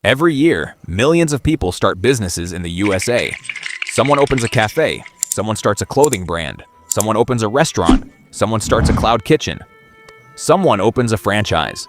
Every year, millions of people start businesses in the USA. Someone opens a cafe, someone starts a clothing brand, someone opens a restaurant, someone starts a cloud kitchen, someone opens a franchise.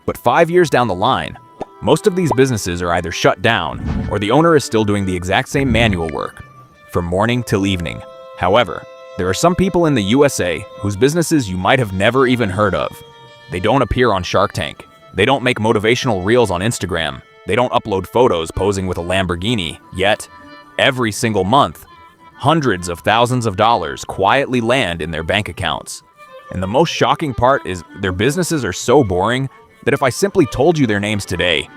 But 5 years down the line, most of these businesses are either shut down or the owner is still doing the exact same manual work, from morning till evening. However, there are some people in the USA whose businesses you might have never even heard of. They don't appear on Shark Tank. They don't make motivational reels on Instagram. They don't upload photos posing with a Lamborghini. Yet, every single month, hundreds of thousands of dollars quietly land in their bank accounts. And the most shocking part is their businesses are so boring that if I simply told you their names today,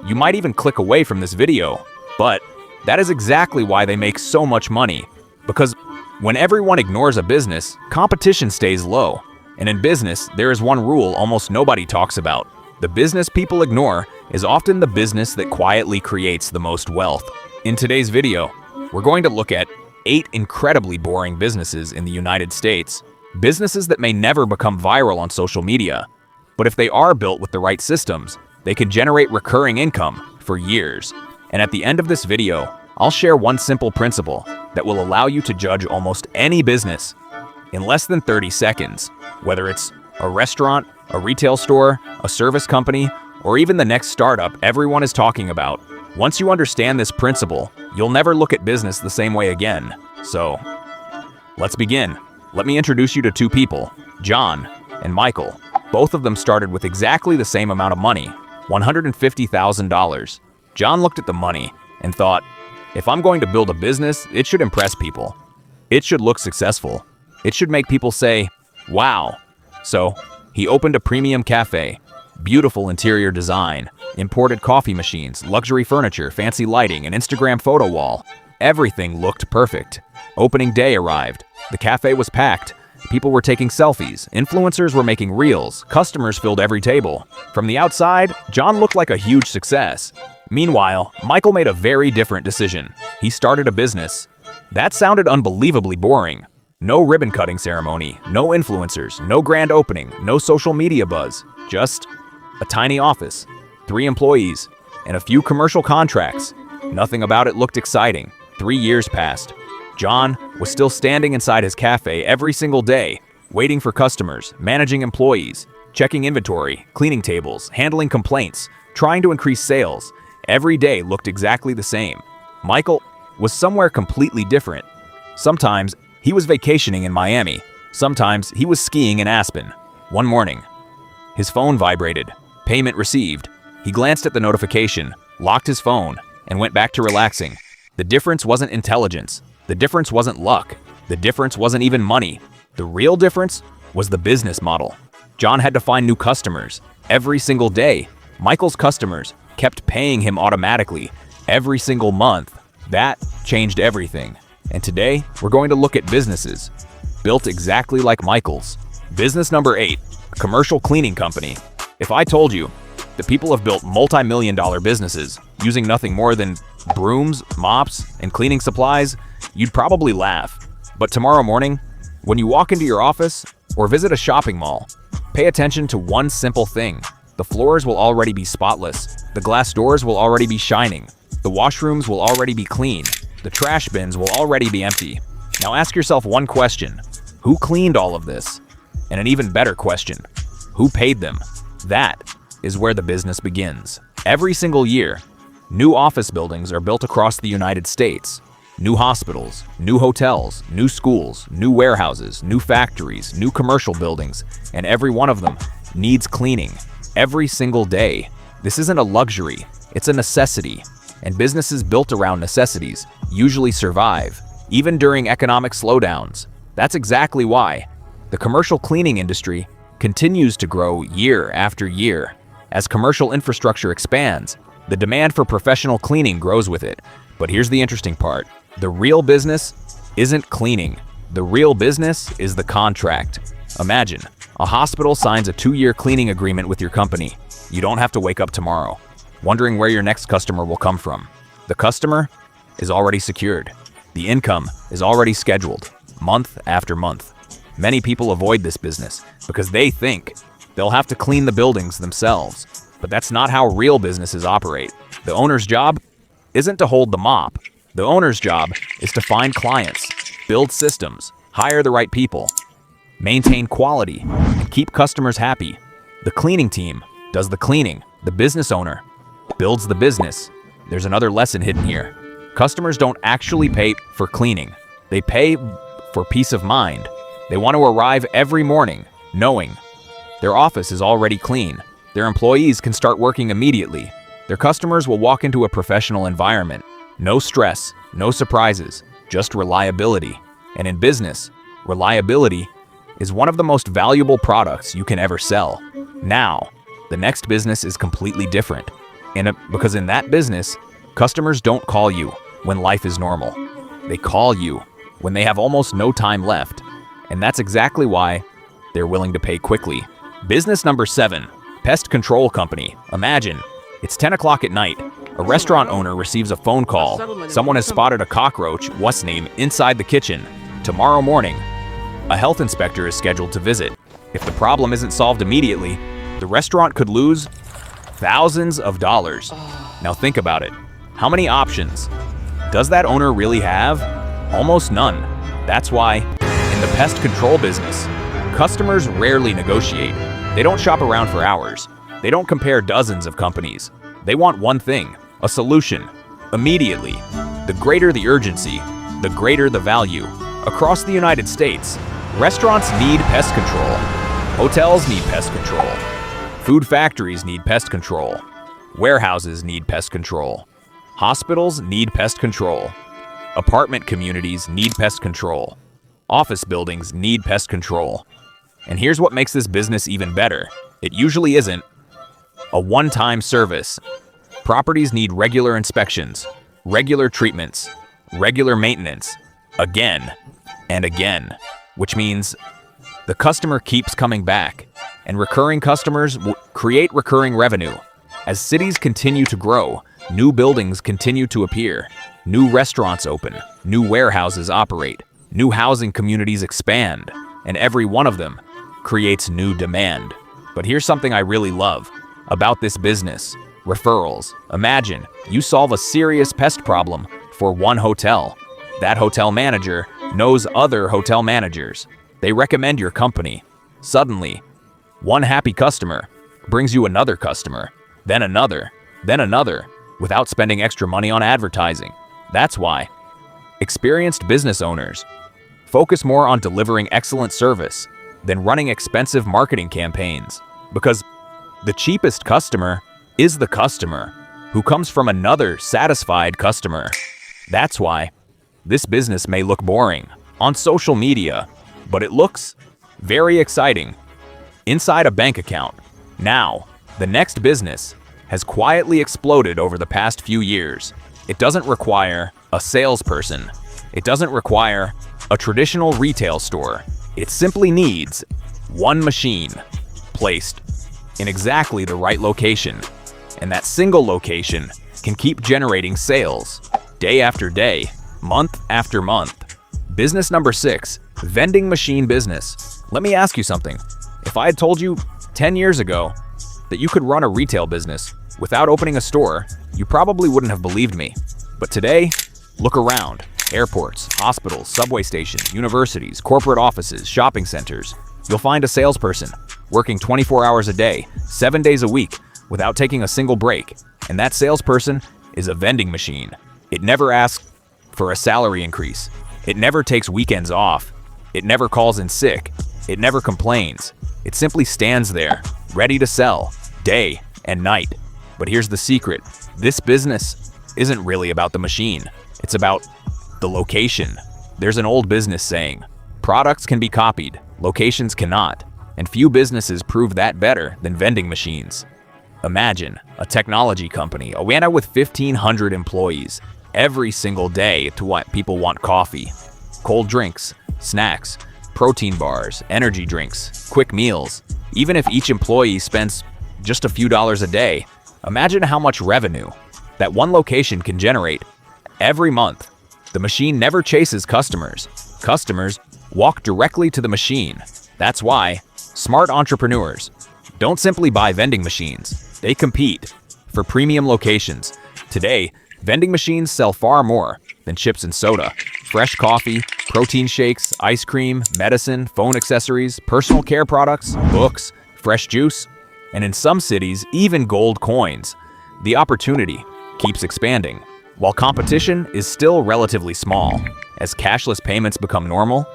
you might even click away from this video. But that is exactly why they make so much money. Because when everyone ignores a business, competition stays low. And in business, there is one rule almost nobody talks about. The business people ignore is often the business that quietly creates the most wealth. In today's video, we're going to look at 8 incredibly boring businesses in the United States. Businesses that may never become viral on social media, but if they are built with the right systems, they can generate recurring income for years. And at the end of this video, I'll share one simple principle that will allow you to judge almost any business in less than 30 seconds, whether it's a restaurant, a retail store, a service company, or even the next startup everyone is talking about. Once you understand this principle, you'll never look at business the same way again. So, let's begin. Let me introduce you to 2 people, John and Michael. Both of them started with exactly the same amount of money, $150,000. John looked at the money and thought, if I'm going to build a business, it should impress people. It should look successful. It should make people say, wow. So, he opened a premium cafe, beautiful interior design, imported coffee machines, luxury furniture, fancy lighting, an Instagram photo wall. Everything looked perfect. Opening day arrived. The cafe was packed. People were taking selfies. Influencers were making reels. Customers filled every table. From the outside, John looked like a huge success. Meanwhile, Michael made a very different decision. He started a business. That sounded unbelievably boring. No ribbon-cutting ceremony, no influencers, no grand opening, no social media buzz. Just a tiny office, 3 employees, and a few commercial contracts. Nothing about it looked exciting. 3 years passed. John was still standing inside his cafe every single day, waiting for customers, managing employees, checking inventory, cleaning tables, handling complaints, trying to increase sales. Every day looked exactly the same. Michael was somewhere completely different. Sometimes he was vacationing in Miami. Sometimes he was skiing in Aspen. One morning, his phone vibrated. Payment received. He glanced at the notification, locked his phone, and went back to relaxing. The difference wasn't intelligence. The difference wasn't luck. The difference wasn't even money. The real difference was the business model. John had to find new customers every single day. Michael's customers kept paying him automatically every single month. That changed everything. And today, we're going to look at businesses built exactly like Michael's. Business number 8, a commercial cleaning company. If I told you that people have built multi-million-dollar businesses using nothing more than brooms, mops, and cleaning supplies, you'd probably laugh. But tomorrow morning, when you walk into your office or visit a shopping mall, pay attention to one simple thing. The floors will already be spotless. The glass doors will already be shining. The washrooms will already be clean. The trash bins will already be empty. Now ask yourself one question. Who cleaned all of this? And an even better question. Who paid them? That is where the business begins. Every single year, new office buildings are built across the United States. New hospitals, new hotels, new schools, new warehouses, new factories, new commercial buildings, and every one of them needs cleaning every single day. This isn't a luxury, it's a necessity. And businesses built around necessities usually survive, even during economic slowdowns. That's exactly why the commercial cleaning industry continues to grow year after year. As commercial infrastructure expands, the demand for professional cleaning grows with it. But here's the interesting part. The real business isn't cleaning. The real business is the contract. Imagine, a hospital signs a 2-year cleaning agreement with your company. You don't have to wake up tomorrow wondering where your next customer will come from. The customer is already secured. The income is already scheduled, month after month. Many people avoid this business because they think they'll have to clean the buildings themselves. But that's not how real businesses operate. The owner's job isn't to hold the mop. The owner's job is to find clients, build systems, hire the right people, maintain quality, and keep customers happy. The cleaning team does the cleaning. The business owner builds the business. There's another lesson hidden here. Customers don't actually pay for cleaning. They pay for peace of mind. They want to arrive every morning knowing their office is already clean. Their employees can start working immediately. Their customers will walk into a professional environment. No stress, no surprises, just reliability. And in business, reliability is one of the most valuable products you can ever sell. Now, the next business is completely different. Because in that business, customers don't call you when life is normal. They call you when they have almost no time left. And that's exactly why they're willing to pay quickly. Business number 7, pest control company. Imagine, it's 10 o'clock at night. A restaurant owner receives a phone call. Someone has spotted a cockroach, what's name, inside the kitchen. Tomorrow morning, a health inspector is scheduled to visit. If the problem isn't solved immediately, the restaurant could lose thousands of dollars. Now think about it. How many options does that owner really have? Almost none. That's why, in the pest control business, customers rarely negotiate. They don't shop around for hours. They don't compare dozens of companies. They want one thing, a solution, immediately. The greater the urgency, the greater the value. Across the United States, restaurants need pest control. Hotels need pest control. Food factories need pest control. Warehouses need pest control. Hospitals need pest control. Apartment communities need pest control. Office buildings need pest control. And here's what makes this business even better. It usually isn't a one-time service. Properties need regular inspections, regular treatments, regular maintenance, again and again, which means the customer keeps coming back, and recurring customers create recurring revenue. As cities continue to grow, new buildings continue to appear, new restaurants open, new warehouses operate, new housing communities expand, and every one of them creates new demand. But here's something I really love about this business: referrals. Imagine you solve a serious pest problem for one hotel. That hotel manager knows other hotel managers. They recommend your company. Suddenly, one happy customer brings you another customer, then another, without spending extra money on advertising. That's why experienced business owners focus more on delivering excellent service than running expensive marketing campaigns. Because the cheapest customer is the customer who comes from another satisfied customer. That's why this business may look boring on social media, but it looks very exciting inside a bank account. Now, the next business has quietly exploded over the past few years. It doesn't require a salesperson. It doesn't require a traditional retail store. It simply needs one machine placed in exactly the right location. And that single location can keep generating sales day after day, month after month. Business number 6, vending machine business. Let me ask you something. If I had told you 10 years ago that you could run a retail business without opening a store, you probably wouldn't have believed me. But today, look around. Airports, hospitals, subway stations, universities, corporate offices, shopping centers. You'll find a salesperson working 24 hours a day, 7 days a week, without taking a single break. And that salesperson is a vending machine. It never asks for a salary increase. It never takes weekends off. It never calls in sick. It never complains. It simply stands there, ready to sell, day and night. But here's the secret. This business isn't really about the machine. It's about the location. There's an old business saying, products can be copied, locations cannot. And few businesses prove that better than vending machines. Imagine a technology company, Atlanta, with 1,500 employees. Every single day people want coffee, cold drinks, snacks, protein bars, energy drinks, quick meals. Even if each employee spends just a few dollars a day, imagine how much revenue that one location can generate every month. The machine never chases customers. Customers walk directly to the machine. That's why smart entrepreneurs don't simply buy vending machines. They compete for premium locations, Today, vending machines sell far more than chips and soda. Fresh coffee, protein shakes, ice cream, medicine, phone accessories, personal care products, books, fresh juice, and in some cities, even gold coins. The opportunity keeps expanding, while competition is still relatively small. As cashless payments become normal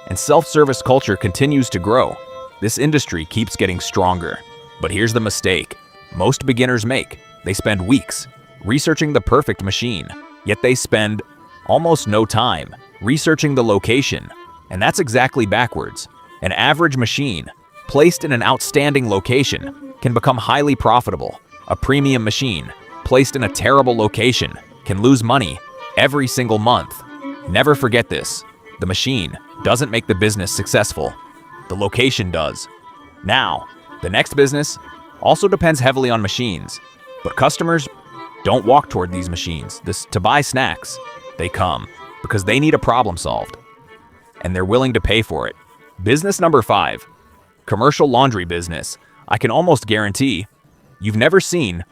and self-service culture continues to grow, this industry keeps getting stronger. But here's the mistake most beginners make. They spend weeks researching the perfect machine, yet they spend almost no time researching the location. And that's exactly backwards. An average machine placed in an outstanding location can become highly profitable. A premium machine placed in a terrible location can lose money every single month. Never forget this. The machine doesn't make the business successful. The location does. Now, the next business also depends heavily on machines, but customers don't walk toward these machines to buy snacks. They come because they need a problem solved, and they're willing to pay for it. Business number 5, commercial laundry business. I can almost guarantee you've never seen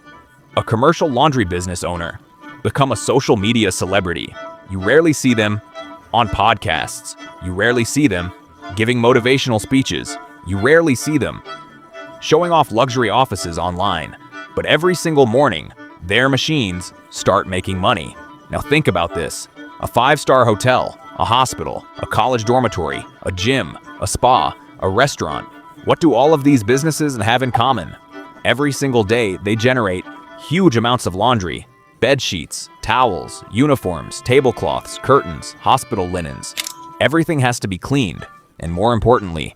a commercial laundry business owner become a social media celebrity. You rarely see them on podcasts. You rarely see them giving motivational speeches. You rarely see them showing off luxury offices online. But every single morning, their machines start making money. Now think about this. A 5-star hotel, a hospital, a college dormitory, a gym, a spa, a restaurant. What do all of these businesses have in common? Every single day, they generate huge amounts of laundry, bed sheets, towels, uniforms, tablecloths, curtains, hospital linens. Everything has to be cleaned, and more importantly,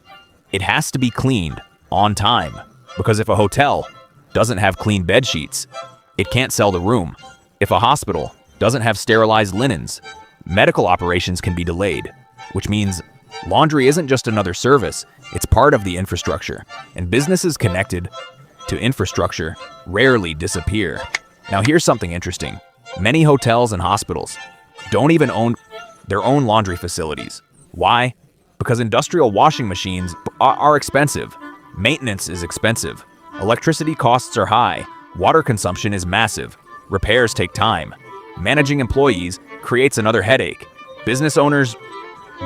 it has to be cleaned on time. Because if a hotel doesn't have clean bed sheets, it can't sell the room. If a hospital doesn't have sterilized linens, medical operations can be delayed, which means laundry isn't just another service, it's part of the infrastructure, and businesses connected to infrastructure rarely disappear. Now here's something interesting. Many hotels and hospitals don't even own their own laundry facilities. Why? Because industrial washing machines are expensive. Maintenance is expensive. Electricity costs are high. Water consumption is massive. Repairs take time. Managing employees creates another headache. Business owners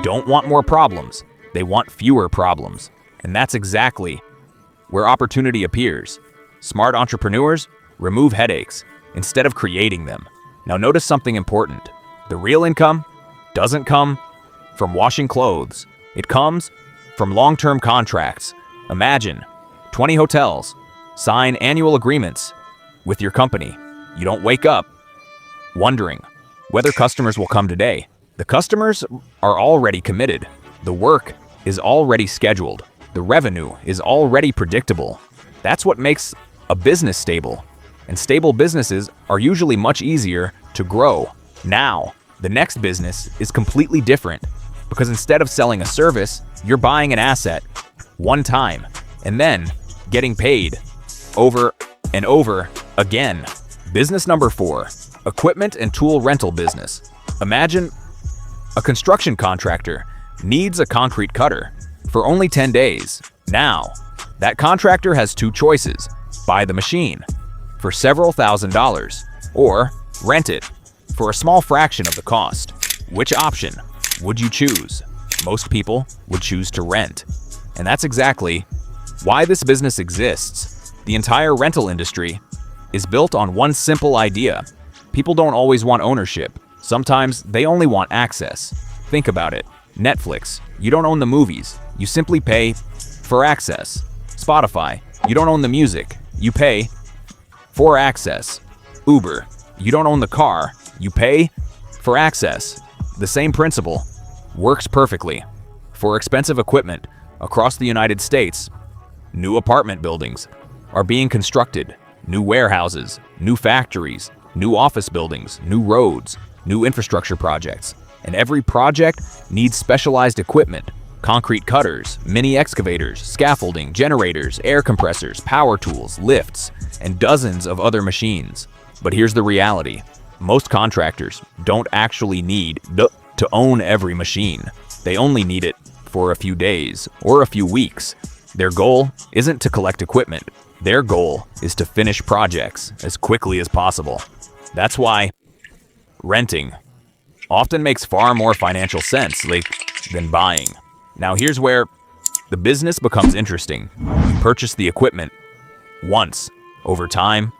don't want more problems. They want fewer problems. And that's exactly where opportunity appears. Smart entrepreneurs remove headaches instead of creating them. Now notice something important. The real income doesn't come from washing clothes. It comes from long-term contracts. Imagine 20 hotels sign annual agreements with your company. You don't wake up wondering whether customers will come today. The customers are already committed. The work is already scheduled. The revenue is already predictable. That's what makes a business stable. And stable businesses are usually much easier to grow. Now, the next business is completely different because instead of selling a service, you're buying an asset one time and then getting paid over and over again. Business number 4, equipment and tool rental business. Imagine a construction contractor needs a concrete cutter for only 10 days. Now, that contractor has 2 choices. Buy the machine for several $1,000s or rent it for a small fraction of the cost. Which option would you choose? Most people would choose to rent. And that's exactly why this business exists. The entire rental industry is built on one simple idea. People don't always want ownership. Sometimes they only want access. Think about it. Netflix, you don't own the movies. You simply pay for access. Spotify, you don't own the music. You pay for access. Uber, you don't own the car. You pay for access. The same principle works perfectly for expensive equipment across the United States. New apartment buildings are being constructed, new warehouses, new factories, new office buildings, new roads, new infrastructure projects. And every project needs specialized equipment: concrete cutters, mini excavators, scaffolding, generators, air compressors, power tools, lifts, and dozens of other machines. But here's the reality. Most contractors don't actually need to own every machine. They only need it for a few days or a few weeks. Their goal isn't to collect equipment. Their goal is to finish projects as quickly as possible. That's why renting often makes far more financial sense than buying. Now here's where the business becomes interesting. You purchase the equipment once. Over time,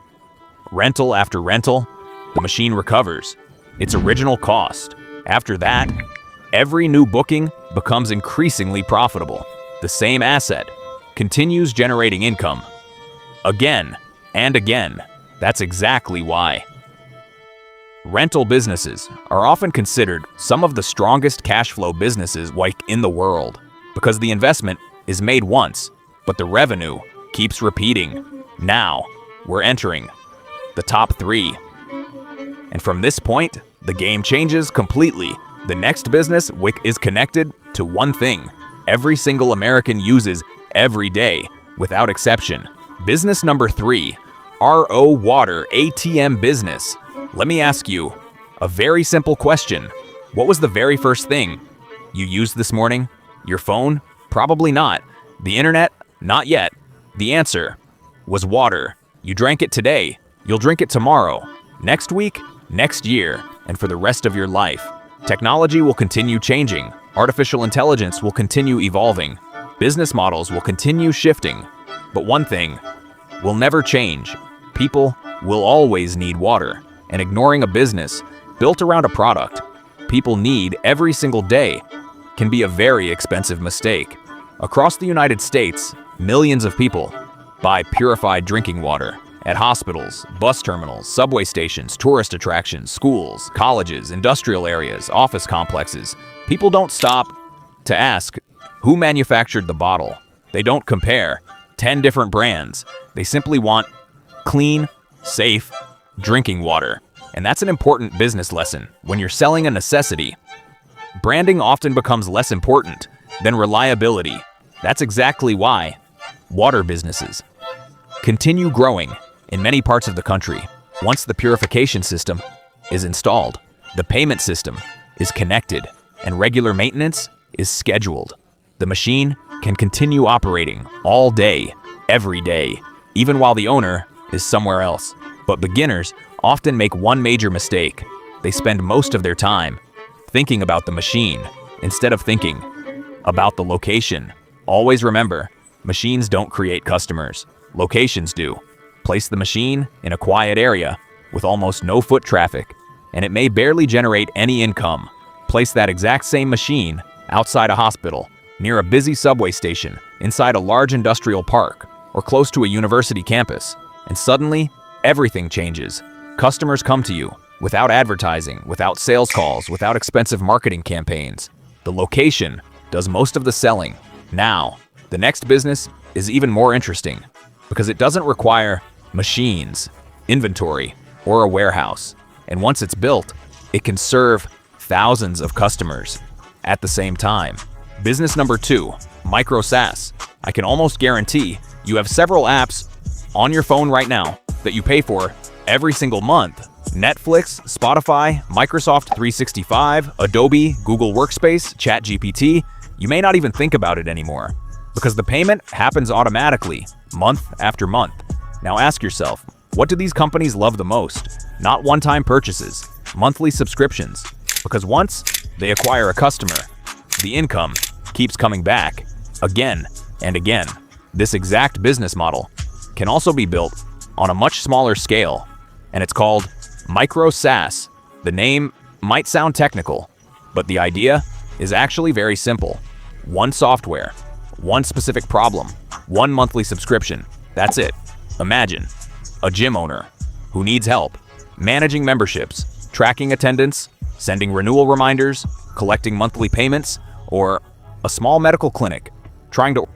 rental after rental, the machine recovers its original cost. After that, every new booking becomes increasingly profitable. The same asset continues generating income again and again. That's exactly why rental businesses are often considered some of the strongest cash flow businesses in the world, because the investment is made once, but the revenue keeps repeating. Now, we're entering the top 3. And from this point, the game changes completely. The next business is connected to one thing every single American uses every day, without exception. Business number 3, RO Water ATM business. Let me ask you a very simple question. What was the very first thing you used this morning? Your phone? Probably not. The internet? Not yet. The answer was water. You drank it today. You'll drink it tomorrow, next week, next year, and for the rest of your life. Technology will continue changing. Artificial intelligence will continue evolving. Business models will continue shifting. But one thing will never change. People will always need water. And ignoring a business built around a product people need every single day can be a very expensive mistake. Across the United States, millions of people buy purified drinking water at hospitals, bus terminals, subway stations, tourist attractions, schools, colleges, industrial areas, office complexes. People don't stop to ask who manufactured the bottle. They don't compare 10 different brands. They simply want clean, safe drinking water. And that's an important business lesson. When you're selling a necessity, branding often becomes less important than reliability. That's exactly why water businesses continue growing in many parts of the country. Once the purification system is installed, the payment system is connected, and regular maintenance is scheduled. The machine can continue operating all day, every day, even while the owner is somewhere else. But beginners often make one major mistake. They spend most of their time thinking about the machine instead of thinking about the location. Always remember, machines don't create customers. Locations do. Place the machine in a quiet area with almost no foot traffic, and it may barely generate any income. Place that exact same machine outside a hospital, near a busy subway station, inside a large industrial park, or close to a university campus, and suddenly, everything changes. Customers come to you without advertising, without sales calls, without expensive marketing campaigns. The location does most of the selling. Now, the next business is even more interesting because it doesn't require machines, inventory, or a warehouse. And once it's built, it can serve thousands of customers at the same time. Business number 2, micro SaaS. I can almost guarantee you have several apps on your phone right now that you pay for every single month. Netflix, Spotify, Microsoft 365, Adobe, Google Workspace, ChatGPT. You may not even think about it anymore because the payment happens automatically, month after month. Now ask yourself, what do these companies love the most? Not one-time purchases, monthly subscriptions. Because once they acquire a customer, the income keeps coming back again and again. This exact business model can also be built on a much smaller scale, and it's called micro SaaS. The name might sound technical, but the idea is actually very simple. One software, one specific problem, one monthly subscription. That's it. Imagine a gym owner who needs help managing memberships, tracking attendance, sending renewal reminders, collecting monthly payments, or a small medical clinic trying to